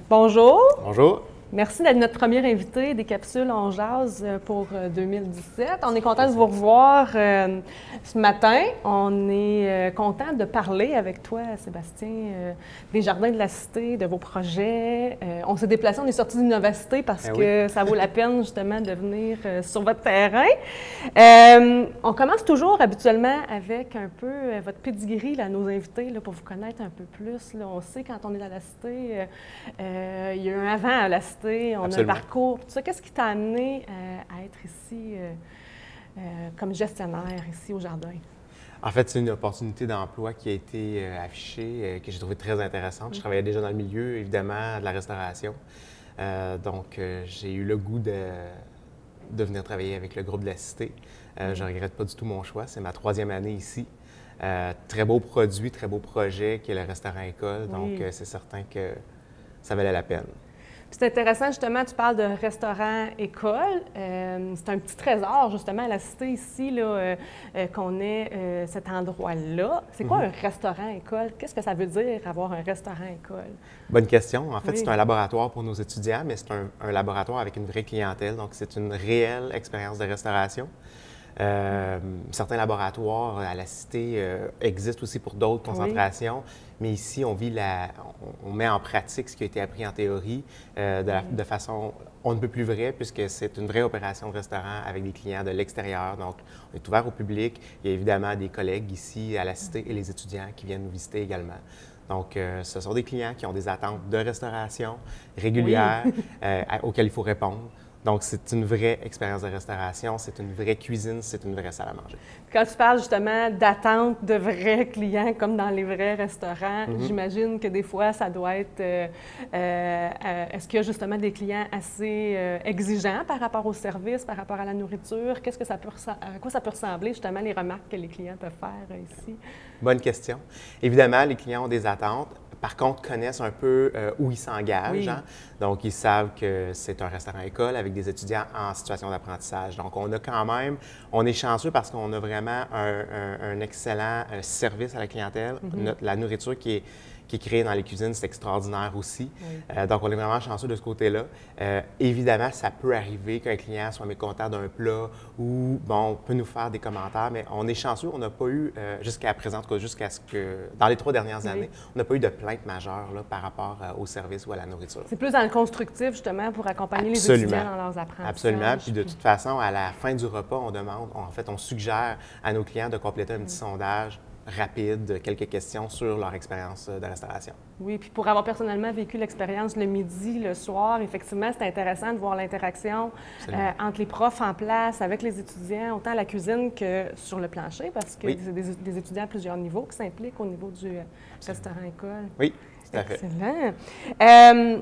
Bonjour. Bonjour. Merci d'être notre premier invité des Capsules On Jase pour 2017. On est content de vous revoir ce matin. On est content de parler avec toi, Sébastien, des Jardins de la Cité, de vos projets. On s'est déplacé, on est sorti d'université parce que ça vaut la peine justement de venir sur votre terrain. On commence toujours habituellement avec un peu votre pedigree là, à nos invités là, pour vous connaître un peu plus. Là. On sait quand on est dans la Cité, il y a eu un avant à la Cité. On Absolument. a un parcours. Tout ça, qu'est-ce qui t'a amené à être ici comme gestionnaire ici au Jardin? En fait, c'est une opportunité d'emploi qui a été affichée, que j'ai trouvé très intéressante. Je travaillais déjà dans le milieu, évidemment, de la restauration. Donc, j'ai eu le goût de venir travailler avec le groupe de la Cité. Je ne regrette pas du tout mon choix. C'est ma 3e année ici. Très beau produit, très beau projet qui est le restaurant-école. Donc, c'est certain que ça valait la peine. C'est intéressant, justement, tu parles de restaurant-école. C'est un petit trésor, justement, à la Cité ici, qu'on ait cet endroit-là. C'est quoi un restaurant-école? Qu'est-ce que ça veut dire, avoir un restaurant-école? Bonne question. En fait, c'est un laboratoire pour nos étudiants, mais c'est un laboratoire avec une vraie clientèle. Donc, c'est une réelle expérience de restauration. Certains laboratoires à la Cité existent aussi pour d'autres concentrations, mais ici, on met en pratique ce qui a été appris en théorie de façon on ne peut plus vraie, puisque c'est une vraie opération de restaurant avec des clients de l'extérieur. Donc, on est ouvert au public. Il y a évidemment des collègues ici à la Cité et les étudiants qui viennent nous visiter également. Donc, ce sont des clients qui ont des attentes de restauration régulières auxquelles il faut répondre. Donc, c'est une vraie expérience de restauration, c'est une vraie cuisine, c'est une vraie salle à manger. Quand tu parles justement d'attente de vrais clients comme dans les vrais restaurants, j'imagine que des fois, ça doit être... est-ce qu'il y a justement des clients assez exigeants par rapport au service, par rapport à la nourriture? Qu'est-ce que ça peut à quoi ça peut ressembler justement les remarques que les clients peuvent faire ici? Bonne question. Évidemment, les clients ont des attentes. Par contre, connaissent un peu où ils s'engagent. Hein? Donc, ils savent que c'est un restaurant-école avec des étudiants en situation d'apprentissage. Donc, on est chanceux parce qu'on a vraiment un excellent service à la clientèle. La nourriture qui est créée dans les cuisines, c'est extraordinaire aussi. Donc, on est vraiment chanceux de ce côté-là. Évidemment, ça peut arriver qu'un client soit mécontent d'un plat ou, bon, peut nous faire des commentaires, mais on est chanceux. On n'a pas eu, jusqu'à présent, en tout cas, jusqu'à ce que, dans les 3 dernières années, on n'a pas eu de plainte majeure là, par rapport au service ou à la nourriture. C'est plus dans le constructif, justement, pour accompagner les étudiants dans leurs apprentissages. Absolument. Puis de toute façon, à la fin du repas, on suggère à nos clients de compléter un petit sondage rapide, quelques questions sur leur expérience de restauration. Oui, puis pour avoir personnellement vécu l'expérience le midi, le soir, effectivement, c'est intéressant de voir l'interaction entre les profs en place, avec les étudiants, autant à la cuisine que sur le plancher, parce que c'est des étudiants à plusieurs niveaux qui s'impliquent au niveau du restaurant-école. Oui, tout à fait. Excellent.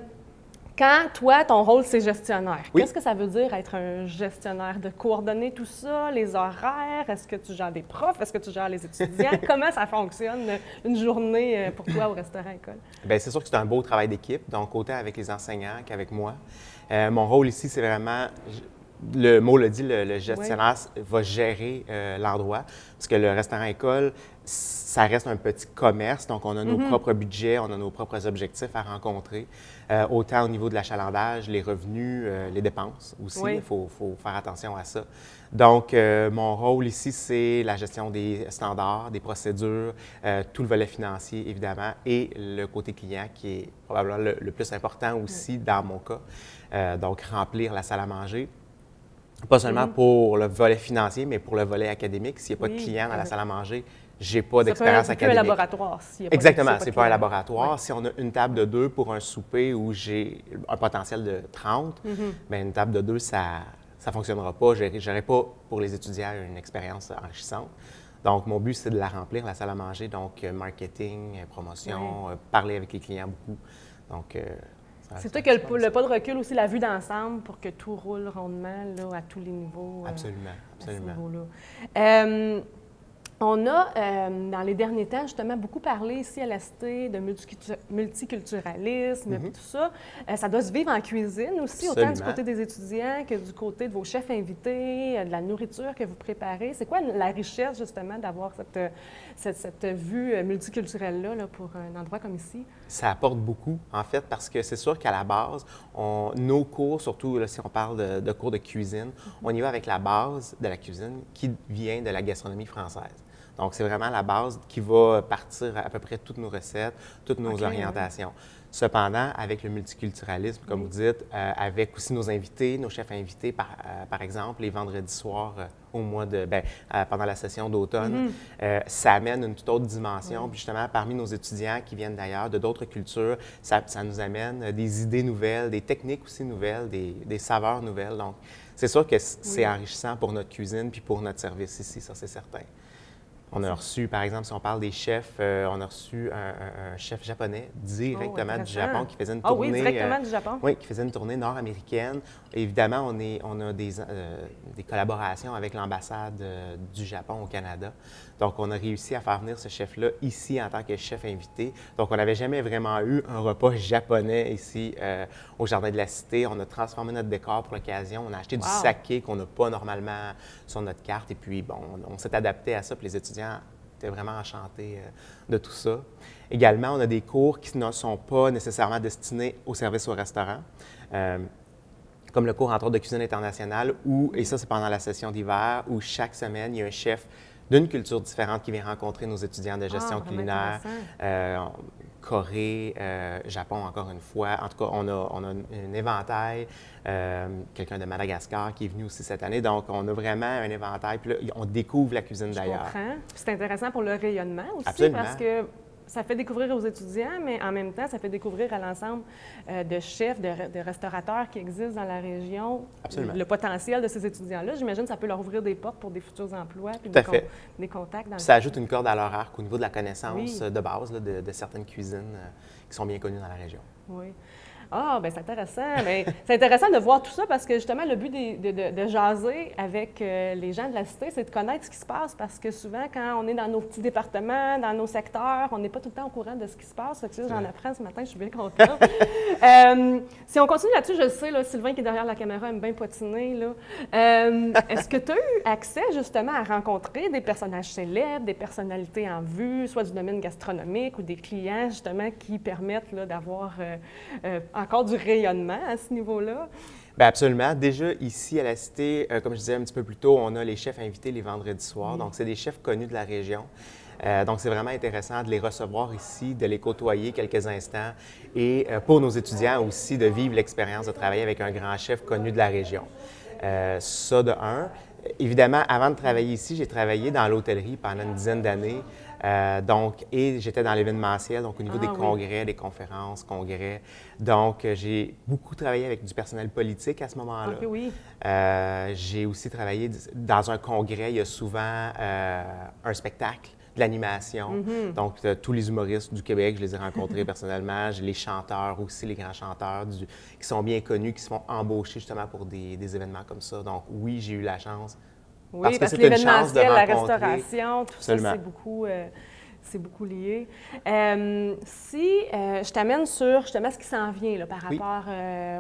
Quand toi, ton rôle, c'est gestionnaire, qu'est-ce que ça veut dire être un gestionnaire? De coordonner tout ça, les horaires? Est-ce que tu gères des profs? Est-ce que tu gères les étudiants? Comment ça fonctionne, une journée pour toi au restaurant-école? Bien, c'est sûr que c'est un beau travail d'équipe, donc autant avec les enseignants qu'avec moi. Mon rôle ici, c'est vraiment... Le mot le dit, le gestionnaire va gérer l'endroit, parce que le restaurant-école, ça reste un petit commerce, donc on a nos propres budgets, on a nos propres objectifs à rencontrer, autant au niveau de l'achalandage, les revenus, les dépenses aussi, il faut faire attention à ça. Donc, mon rôle ici, c'est la gestion des standards, des procédures, tout le volet financier, évidemment, et le côté client qui est probablement le plus important aussi dans mon cas. Donc, remplir la salle à manger. Pas seulement pour le volet financier, mais pour le volet académique. S'il n'y a pas de clients dans la salle à manger, j'ai pas d'expérience académique. C'est un laboratoire. Exactement, c'est pas un laboratoire. Si on a une table de 2 pour un souper où j'ai un potentiel de 30, bien, une table de 2, ça ne fonctionnera pas. Je n'aurai pas, pour les étudiants, une expérience enrichissante. Donc, mon but, c'est de la remplir, la salle à manger. Donc, marketing, promotion, parler avec les clients beaucoup. Donc, c'est toi qui as le pas de recul aussi, la vue d'ensemble pour que tout roule rondement là, à tous les niveaux. Absolument, absolument. À ce niveau-là. On a, dans les derniers temps, justement, beaucoup parlé ici à la Cité de multiculturalisme, puis tout ça. Ça doit se vivre en cuisine aussi, autant du côté des étudiants que du côté de vos chefs invités, de la nourriture que vous préparez. C'est quoi la richesse, justement, d'avoir cette vue multiculturelle-là là, pour un endroit comme ici? Ça apporte beaucoup, en fait, parce que c'est sûr qu'à la base, nos cours, surtout là, si on parle de cours de cuisine, on y va avec la base de la cuisine qui vient de la gastronomie française. Donc, c'est vraiment la base qui va partir à peu près toutes nos recettes, toutes nos orientations. Oui. Cependant, avec le multiculturalisme, comme vous dites, avec aussi nos invités, nos chefs invités, par exemple, les vendredis soirs au mois de, pendant la session d'automne, ça amène une toute autre dimension. Puis justement, parmi nos étudiants qui viennent d'ailleurs, de d'autres cultures, ça nous amène des idées nouvelles, des techniques aussi nouvelles, des saveurs nouvelles. Donc, c'est sûr que c'est enrichissant pour notre cuisine puis pour notre service ici, ça c'est certain. On a reçu, par exemple, si on parle des chefs, on a reçu un chef japonais directement du Japon qui faisait une tournée. Ah oui, directement du Japon. Oui, qui faisait une tournée nord-américaine. Évidemment, on a des collaborations avec l'ambassade du Japon au Canada. Donc, on a réussi à faire venir ce chef-là ici en tant que chef invité. Donc, on n'avait jamais vraiment eu un repas japonais ici au Jardin de la Cité. On a transformé notre décor pour l'occasion. On a acheté du saké qu'on n'a pas normalement sur notre carte. Et puis, bon, on s'est adapté à ça. Puis les étudiants étaient vraiment enchantés de tout ça. Également, on a des cours qui ne sont pas nécessairement destinés au service au restaurant. Comme le cours, entre autres, de cuisine internationale, et ça, c'est pendant la session d'hiver, où chaque semaine, il y a un chef d'une culture différente qui vient rencontrer nos étudiants de gestion culinaire, Corée, Japon, encore une fois. En tout cas, on a un éventail, quelqu'un de Madagascar qui est venu aussi cette année. Donc, on a vraiment un éventail. Puis là, on découvre la cuisine d'ailleurs. Je comprends. C'est intéressant pour le rayonnement aussi. Absolument. Parce que ça fait découvrir aux étudiants, mais en même temps, ça fait découvrir à l'ensemble de chefs, de restaurateurs qui existent dans la région. Absolument. Le potentiel de ces étudiants-là. J'imagine que ça peut leur ouvrir des portes pour des futurs emplois puis des contacts. Dans ça ajoute une corde à leur arc au niveau de la connaissance de base là, de certaines cuisines qui sont bien connues dans la région. Oui. Ah, bien, c'est intéressant. Mais c'est intéressant de voir tout ça parce que, justement, le but de jaser avec les gens de la Cité, c'est de connaître ce qui se passe parce que souvent, quand on est dans nos petits départements, dans nos secteurs, on n'est pas tout le temps au courant de ce qui se passe. Fait que, j'en apprends ce matin, je suis bien contente. Si on continue là-dessus, je le sais, là, Sylvain qui est derrière la caméra aime bien potiner. Est-ce que tu as eu accès, justement, à rencontrer des personnages célèbres, des personnalités en vue, soit du domaine gastronomique ou des clients, justement, qui permettent d'avoir encore du rayonnement à ce niveau-là? Bien, absolument. Déjà, ici, à la Cité, comme je disais un petit peu plus tôt, on a les chefs invités les vendredis soirs. Donc, c'est des chefs connus de la région. Donc, c'est vraiment intéressant de les recevoir ici, de les côtoyer quelques instants et pour nos étudiants aussi, de vivre l'expérience de travailler avec un grand chef connu de la région. Ça, de un. Évidemment, avant de travailler ici, j'ai travaillé dans l'hôtellerie pendant une dizaine d'années. Et j'étais dans l'événementiel, donc au niveau des congrès, des conférences, congrès. Donc, j'ai beaucoup travaillé avec du personnel politique à ce moment-là. Okay, oui. J'ai aussi travaillé dans un congrès, il y a souvent un spectacle, de l'animation. Donc, tous les humoristes du Québec, je les ai rencontrés personnellement. J'ai les chanteurs aussi, les grands chanteurs qui sont bien connus, qui se font embaucher justement pour des événements comme ça. Donc, oui, j'ai eu la chance. Oui, parce que l'événementiel, la restauration, tout ça, c'est beaucoup lié. Si je t'amène sur justement ce qui s'en vient là, par rapport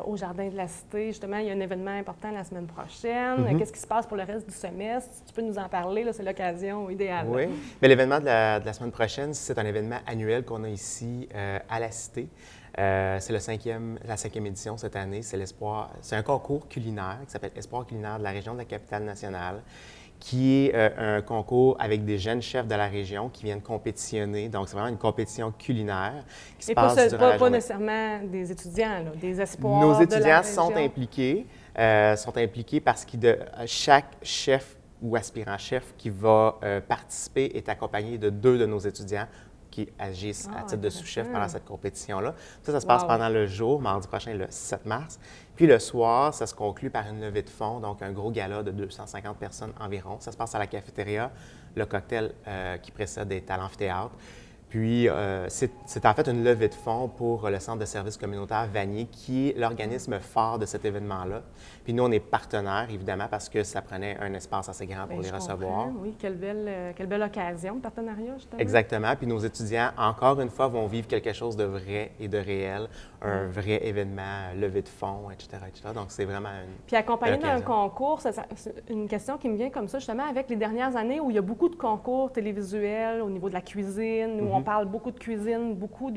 au Jardin de la Cité, justement, il y a un événement important la semaine prochaine. Qu'est-ce qui se passe pour le reste du semestre? Si tu peux nous en parler, c'est l'occasion idéale. Oui, mais l'événement de la semaine prochaine, c'est un événement annuel qu'on a ici à la Cité. C'est la cinquième édition cette année. C'est l'Espoir. C'est un concours culinaire qui s'appelle Espoir culinaire de la région de la Capitale-Nationale, qui est un concours avec des jeunes chefs de la région qui viennent compétitionner. Donc, c'est vraiment une compétition culinaire qui se passe durant la journée. Pas nécessairement des étudiants, là, des espoirs de la région. Nos étudiants sont impliqués parce que chaque chef ou aspirant chef qui va participer est accompagné de 2 de nos étudiants qui agissent à titre de sous-chef pendant cette compétition-là. Ça se passe pendant le jour, mardi prochain, le 7 mars. Puis le soir, ça se conclut par une levée de fonds, donc un gros gala de 250 personnes environ. Ça se passe à la cafétéria. Le cocktail qui précède est à l'amphithéâtre. Puis, c'est en fait une levée de fonds pour le Centre de services communautaires Vanier, qui est l'organisme phare de cet événement-là. Puis nous, on est partenaires, évidemment, parce que ça prenait un espace assez grand pour les recevoir. Oui, quelle belle occasion de partenariat, justement. Exactement. Puis nos étudiants, encore une fois, vont vivre quelque chose de vrai et de réel, un vrai événement, levée de fonds, etc., etc. Donc, c'est vraiment une Puis accompagné d'un occasion. concours, c'est une question qui me vient comme ça, justement, avec les dernières années où il y a beaucoup de concours télévisuels au niveau de la cuisine, où on parle beaucoup de cuisine, beaucoup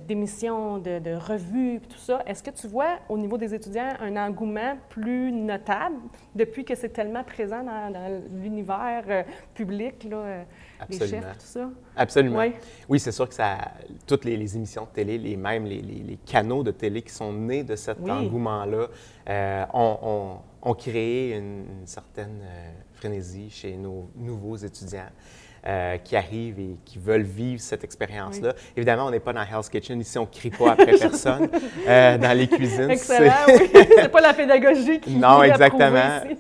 d'émissions, de revues, puis tout ça. Est-ce que tu vois, au niveau des étudiants, un engouement plus notable depuis que c'est tellement présent dans l'univers public, là, les Absolument. chefs, tout ça? Absolument. Oui. Oui, c'est sûr que toutes les émissions de télé, même les canaux de télé qui sont nés de cet engouement-là, ont créé une certaine frénésie chez nos nouveaux étudiants. Qui arrivent et qui veulent vivre cette expérience-là. Oui. Évidemment, on n'est pas dans Hell's Kitchen. Ici, on ne crie pas après personne dans les cuisines. Excellent, oui. C'est pas la pédagogie qui non, exactement. Ici,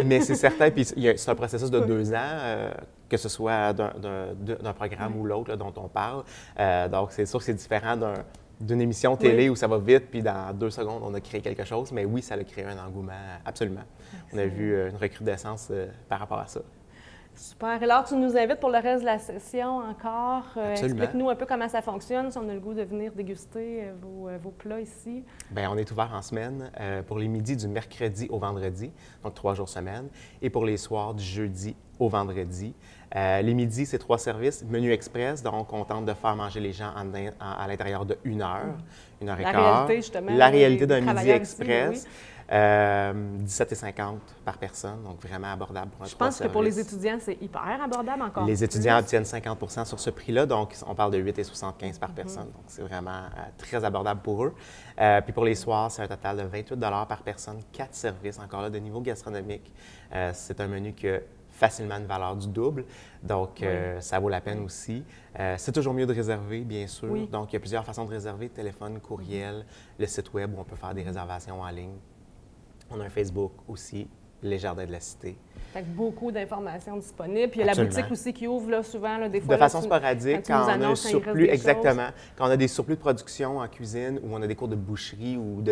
mais c'est certain. Puis c'est un processus de 2 ans, que ce soit d'un programme ou l'autre dont on parle. Donc, c'est sûr que c'est différent d'une émission télé où ça va vite, puis dans 2 secondes, on a créé quelque chose. Mais oui, ça a créé un engouement, absolument. On a vu une recrudescence par rapport à ça. Super. Alors, tu nous invites pour le reste de la session encore. Explique-nous un peu comment ça fonctionne, si on a le goût de venir déguster vos plats ici. Bien, on est ouvert en semaine pour les midis du mercredi au vendredi, donc 3 jours semaine, et pour les soirs du jeudi au vendredi. Les midis, c'est 3 services, menu express, donc on tente de faire manger les gens à l'intérieur de 1 heure, 1 heure et quart. La réalité, justement. La réalité d'un midi express. Ici, oui. 17,50 par personne, donc vraiment abordable pour un 3 services. Je pense que pour les étudiants, c'est hyper abordable encore. Les étudiants obtiennent 50 sur ce prix-là, donc on parle de 8,75 par personne. Donc c'est vraiment très abordable pour eux. Puis pour les soirs, c'est un total de 28 par personne, 4 services, encore là, de niveau gastronomique. C'est un menu qui a facilement une valeur du double, donc ça vaut la peine aussi. C'est toujours mieux de réserver, bien sûr. Oui. Donc il y a plusieurs façons de réserver, téléphone, courriel, le site web où on peut faire des réservations en ligne. On a un Facebook aussi, Les Jardins de la Cité. Fait que beaucoup d'informations disponibles. Puis il y a la boutique aussi qui ouvre là, souvent, là, des fois. De façon sporadique, quand on a un surplus, exactement, quand on a des surplus de production en cuisine ou on a des cours de boucherie ou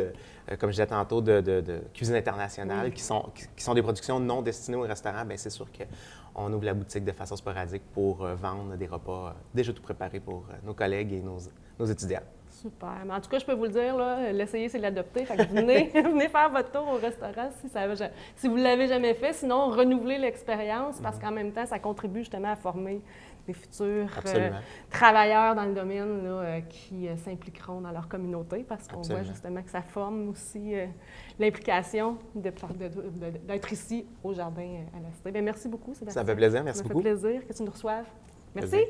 comme je disais tantôt, de cuisine internationale qui sont des productions non destinées au restaurant, bien c'est sûr qu'on ouvre la boutique de façon sporadique pour vendre des repas déjà tout préparés pour nos collègues et nos étudiants. Super. Mais en tout cas, je peux vous le dire, l'essayer, c'est l'adopter. Fait que venez faire votre tour au restaurant si vous ne l'avez jamais fait. Sinon, renouvelez l'expérience parce qu'en même temps, ça contribue justement à former des futurs travailleurs dans le domaine là, qui s'impliqueront dans leur communauté parce qu'on voit justement que ça forme aussi l'implication d'être ici au Jardin à la Cité. Bien, merci beaucoup, Sébastien. Ça me fait plaisir. Merci beaucoup. Ça me fait plaisir que tu nous reçoives. Merci. Plaisir.